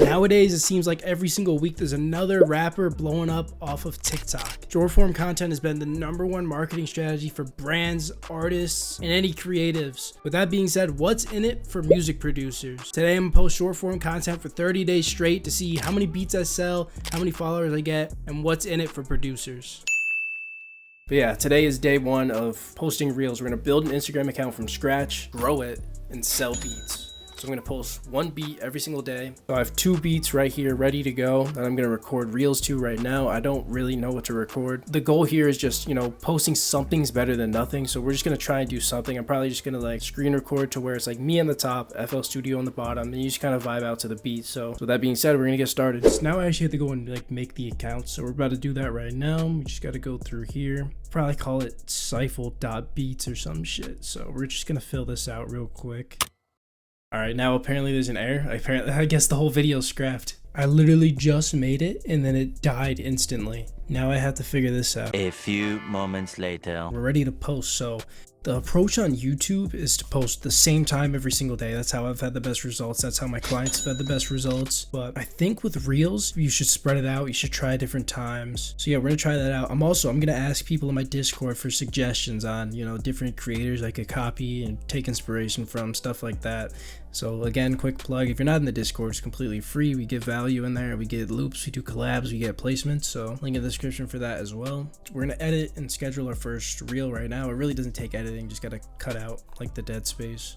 Nowadays, it seems like every single week there's another rapper blowing up off of TikTok. Short form content has been the #1 marketing strategy for brands, artists, and any creatives. With that being said, what's in it for music producers? Today, I'm gonna post short form content for 30 days straight to see how many beats I sell, how many followers I get, and what's in it for producers. But yeah, today is day 1 of posting reels. We're gonna build an Instagram account from scratch, grow it, and sell beats. So I'm gonna post 1 beat every single day. So I have 2 beats right here ready to go that I'm gonna record reels to right now. I don't really know what to record. The goal here is just, posting something's better than nothing. So we're just gonna try and do something. I'm probably just gonna like screen record to where it's like me on the top, FL Studio on the bottom, and you just kind of vibe out to the beat. So with that being said, we're gonna get started. So now I actually have to go and like make the account. So we're about to do that right now. We just gotta go through here. Probably call it Cyphle.beats or some shit. So we're just gonna fill this out real quick. All right, now apparently there's an error. I guess the whole video is scrapped. I literally just made it and then it died instantly. Now I have to figure this out. A few moments later. We're ready to post. So the approach on YouTube is to post the same time every single day. That's how I've had the best results. That's how my clients have had the best results. But I think with Reels, you should spread it out. You should try different times. So yeah, we're gonna try that out. I'm gonna ask people in my Discord for suggestions on, different creators I could copy and take inspiration from, stuff like that. So again, quick plug, if you're not in the Discord, it's completely free. We give value in there. We get loops, we do collabs, we get placements. So link in the description for that as well. We're gonna edit and schedule our first reel right now. It really doesn't take editing, just gotta cut out like the dead space.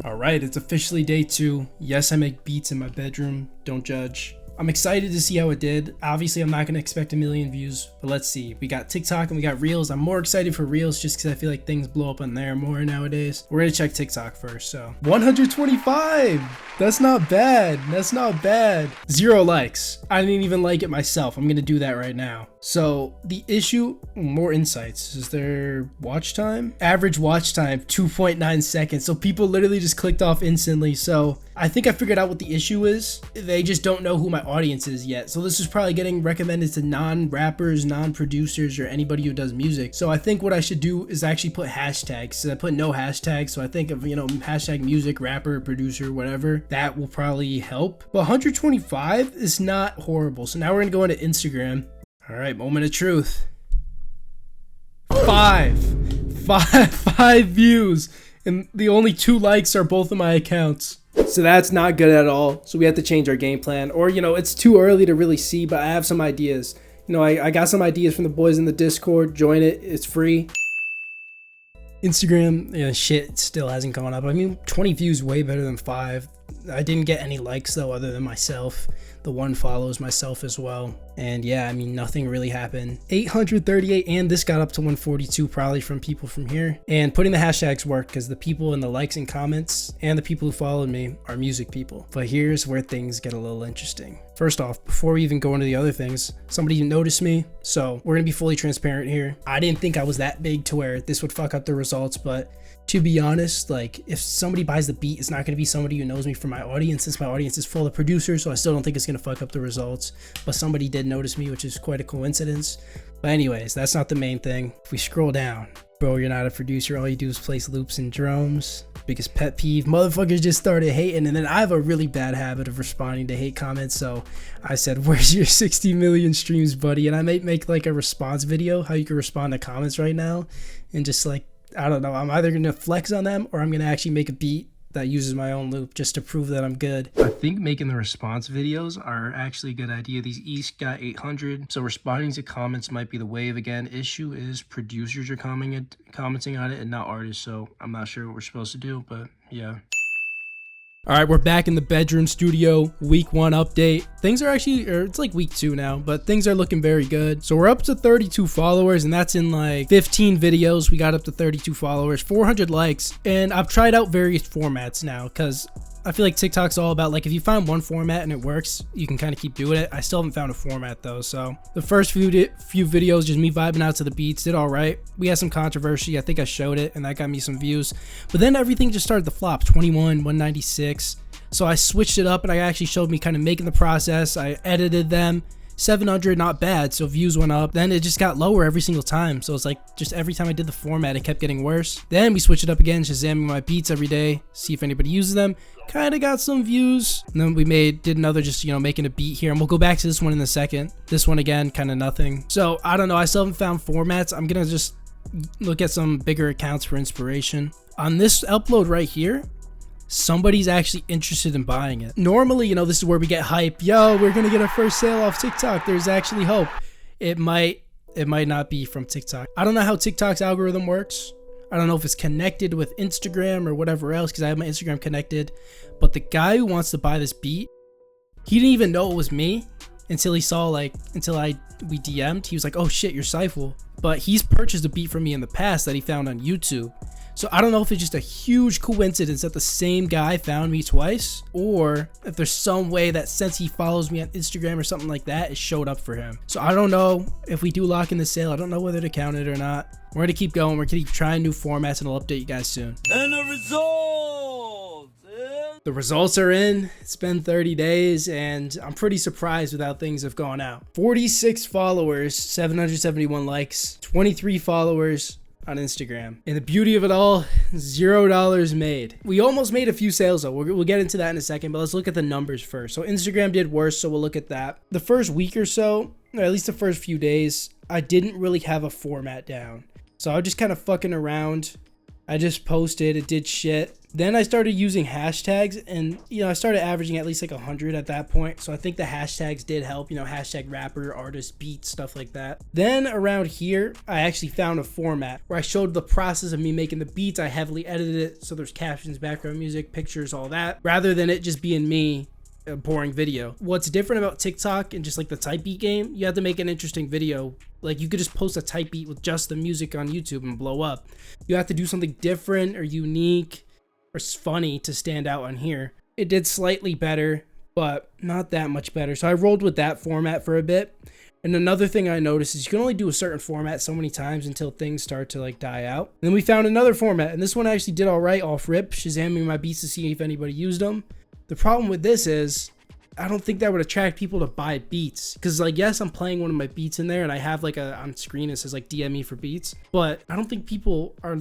All right, it's officially day 2. Yes, I make beats in my bedroom, don't judge. I'm excited to see how it did. Obviously, I'm not going to expect 1 million views, but let's see. We got TikTok and we got Reels. I'm more excited for Reels just because I feel like things blow up on there more nowadays. We're going to check TikTok first. So 125. That's not bad. That's not bad. 0 likes. I didn't even like it myself. I'm going to do that right now. So the issue, more insights. Is there watch time? Average watch time, 2.9 seconds. So people literally just clicked off instantly. So I think I figured out what the issue is. They just don't know who my audience is yet. So this is probably getting recommended to non-rappers, non-producers, or anybody who does music. So I think what I should do is actually put hashtags. So I put no hashtags. So I think of, hashtag music, rapper, producer, whatever. That will probably help. But 125 is not horrible. So now we're gonna go into Instagram. All right, moment of truth. 5 views, and the only 2 likes are both of my accounts. So that's not good at all. So we have to change our game plan, or it's too early to really see, but I have some ideas. I got some ideas from the boys in the Discord. Join it, it's free. Instagram, shit still hasn't gone up. I mean, 20 views way better than 5. I didn't get any likes though, other than myself. The 1 follows myself as well. And yeah, I mean, nothing really happened. 838, and this got up to 142, probably from people from here. And putting the hashtags work because the people in the likes and comments and the people who followed me are music people. But here's where things get a little interesting. First off, before we even go into the other things, somebody noticed me. So we're gonna be fully transparent here. I didn't think I was that big to where this would fuck up the results, but to be honest, like if somebody buys the beat, it's not going to be somebody who knows me from my audience, since my audience is full of producers, so I still don't think it's going to fuck up the results. But somebody did notice me, which is quite a coincidence. But anyways, that's not the main thing. If we scroll down, bro, you're not a producer, all you do is place loops and drums. Biggest pet peeve, motherfuckers just started hating, and then I have a really bad habit of responding to hate comments, so I said, where's your 60 million streams, buddy? And I might make like a response video, how you can respond to comments right now, and just like, I don't know, I'm either going to flex on them or I'm going to actually make a beat that uses my own loop just to prove that I'm good. I think making the response videos are actually a good idea. These each got 800, so responding to comments might be the wave again. Issue is producers are commenting on it and not artists, so I'm not sure what we're supposed to do, but yeah. All right, we're back in the bedroom studio. Week 1 update. Things are actually, or it's like week 2 now, but things are looking very good. So we're up to 32 followers, and that's in like 15 videos. We got up to 32 followers, 400 likes, and I've tried out various formats now because I feel like TikTok's all about, like, if you find one format and it works, you can kind of keep doing it. I still haven't found a format though. So the first few videos, just me vibing out to the beats, did all right. We had some controversy. I think I showed it and that got me some views, but then everything just started to flop. 21, 196. So I switched it up and I actually showed me kind of making the process. I edited them, 700, not bad. So views went up. Then it just got lower every single time. So it's like just every time I did the format, it kept getting worse. Then we switched it up again, Shazamming my beats every day, see if anybody uses them. Kind of got some views. And then we did another, just, you know, making a beat here. And we'll go back to this one in a second. This one again, kind of nothing. So I don't know. I still haven't found formats. I'm going to just look at some bigger accounts for inspiration. On this upload right here, somebody's actually interested in buying it. Normally, you know, this is where we get hype. Yo, we're gonna get our first sale off TikTok. There's actually hope. It might not be from TikTok. I don't know how TikTok's algorithm works. I don't know if it's connected with Instagram or whatever else, because I have my Instagram connected. But the guy who wants to buy this beat, he didn't even know it was me until he saw, like, we DM'd. He was like, oh shit, you're Cypher. But he's purchased a beat from me in the past that he found on YouTube. So I don't know if it's just a huge coincidence that the same guy found me twice, or if there's some way that since he follows me on Instagram or something like that, it showed up for him. So I don't know if we do lock in the sale. I don't know whether to count it or not. We're gonna keep going. We're gonna keep trying new formats, and I'll update you guys soon. And the results! The results are in. It's been 30 days, and I'm pretty surprised with how things have gone out. 46 followers, 771 likes, 23 followers on Instagram. And the beauty of it all, $0 made. We almost made a few sales though. We'll get into that in a second, but let's look at the numbers first. So Instagram did worse, so we'll look at that. The first week or so, or at least the first few days, I didn't really have a format down. So I was just kind of fucking around. I just posted, it did shit. Then I started using hashtags, and, you know, I started averaging at least like 100 at that point. So I think the hashtags did help, you know, hashtag rapper, artist, beat, stuff like that. Then around here, I actually found a format where I showed the process of me making the beats. I heavily edited it, so there's captions, background music, pictures, all that, rather than it just being me, a boring video. What's different about TikTok and just like the type beat game, you have to make an interesting video. Like, you could just post a type beat with just the music on YouTube and blow up. You have to do something different or unique or funny to stand out on here. It did slightly better, but not that much better. So I rolled with that format for a bit. And another thing I noticed is you can only do a certain format so many times until things start to like die out. And then we found another format, and this one actually did all right off rip, Shazamming my beats to see if anybody used them. The problem with this is I don't think that would attract people to buy beats, because, like, yes, I'm playing one of my beats in there and I have like a on screen, it says like DM me for beats, but I don't think people are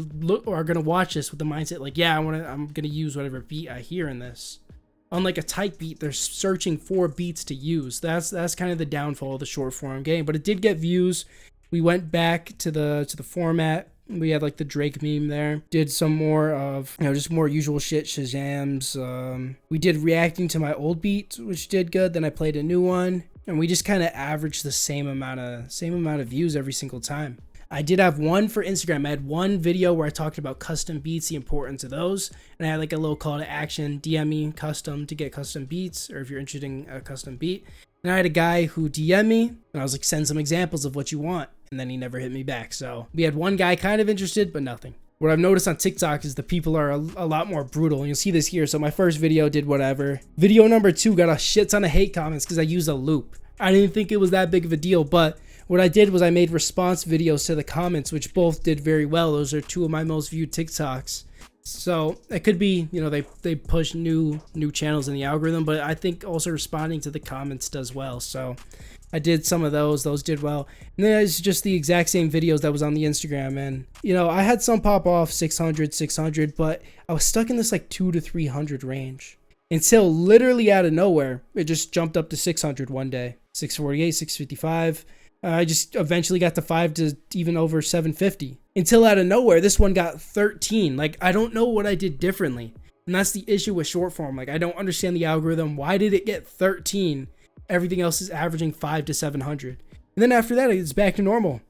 gonna watch this with the mindset like, yeah, I'm gonna use whatever beat I hear in this. Unlike a type beat, they're searching for beats to use. That's kind of the downfall of the short form game, but it did get views. We went back to the format. We had like the Drake meme there. Did some more of, you know, just more usual shit, Shazams. We did reacting to my old beat, which did good. Then I played a new one, and we just kind of averaged the same amount of views every single time. I did have one for Instagram. I had one video where I talked about custom beats, the importance of those, and I had like a little call to action: DM me custom to get custom beats, or if you're interested in a custom beat. And I had a guy who DM'd me, and I was like, send some examples of what you want. And then he never hit me back. So we had one guy kind of interested, but nothing. What I've noticed on TikTok is the people are a lot more brutal. You'll see this here. So my first video did whatever. Video number 2 got a shit ton of hate comments because I used a loop. I didn't think it was that big of a deal, but what I did was I made response videos to the comments, which both did very well. Those are 2 of my most viewed TikToks. So it could be, you know, they push new channels in the algorithm, but I think also responding to the comments does well. So I did some of those did well. And then it's just the exact same videos that was on the Instagram, and, you know, I had some pop off 600, but I was stuck in this like 200 to 300 range until literally out of nowhere it just jumped up to 600 one day. 648, 655. I just eventually got to 5 to even over 750 until out of nowhere this one got 13. Like, I don't know what I did differently, and that's the issue with short form. Like, I don't understand the algorithm. Why did it get 13? Everything else is averaging 5 to 700, and then after that it's back to normal.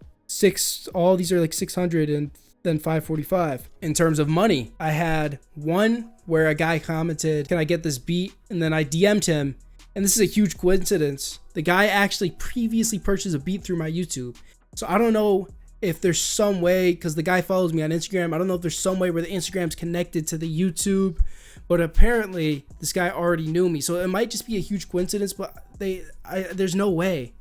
All these are like 600 and then 545. In terms of money, I had one where a guy commented, can I get this beat? And then I DM'd him. And this is a huge coincidence. The guy actually previously purchased a beat through my YouTube. So I don't know if there's some way, because the guy follows me on Instagram, I don't know if there's some way where the Instagram's connected to the YouTube, but apparently this guy already knew me. So it might just be a huge coincidence, but there's no way.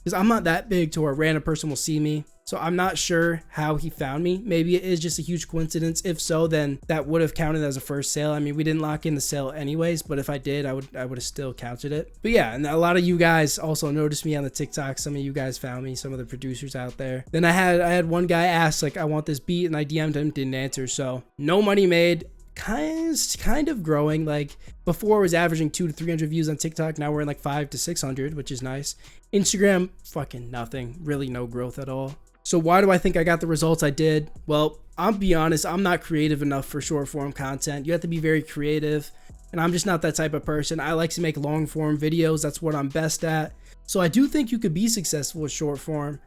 because I'm not that big to where a random person will see me. So I'm not sure how he found me. Maybe it is just a huge coincidence. If so, then that would have counted as a first sale. I mean, we didn't lock in the sale anyways, but if I did, I would have still counted it. But yeah, and a lot of you guys also noticed me on the TikTok. Some of you guys found me, some of the producers out there. Then I had one guy ask, like, I want this beat, and I DM'd him, didn't answer. So no money made. Kind of growing. Like before, it was averaging 200 to 300 views on TikTok. Now we're in like 500 to 600, which is nice. Instagram, fucking nothing. Really no growth at all. So why do I think I got the results I did? Well, I'll be honest, I'm not creative enough for short form content. You have to be very creative, and I'm just not that type of person. I like to make long form videos. That's what I'm best at. So I do think you could be successful with short form,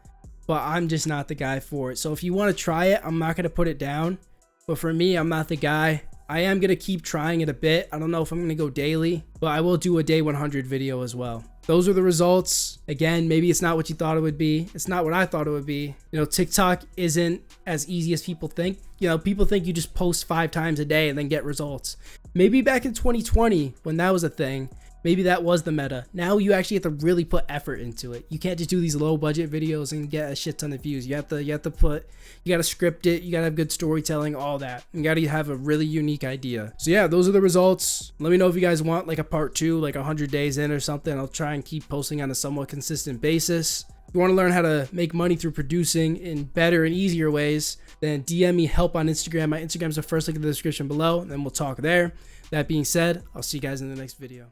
but I'm just not the guy for it. So if you want to try it, I'm not going to put it down. But for me, I'm not the guy. I am going to keep trying it a bit. I don't know if I'm going to go daily, but I will do a day 100 video as well. Those are the results. Again, maybe it's not what you thought it would be. It's not what I thought it would be. You know, TikTok isn't as easy as people think. You know, people think you just post 5 times a day and then get results. Maybe back in 2020, when that was a thing, maybe that was the meta. Now you actually have to really put effort into it. You can't just do these low budget videos and get a shit ton of views. You got to script it. You got to have good storytelling, all that. You got to have a really unique idea. So yeah, those are the results. Let me know if you guys want like a part 2, like 100 days in or something. I'll try and keep posting on a somewhat consistent basis. If you want to learn how to make money through producing in better and easier ways, then DM me help on Instagram. My Instagram is the first link in the description below, and then we'll talk there. That being said, I'll see you guys in the next video.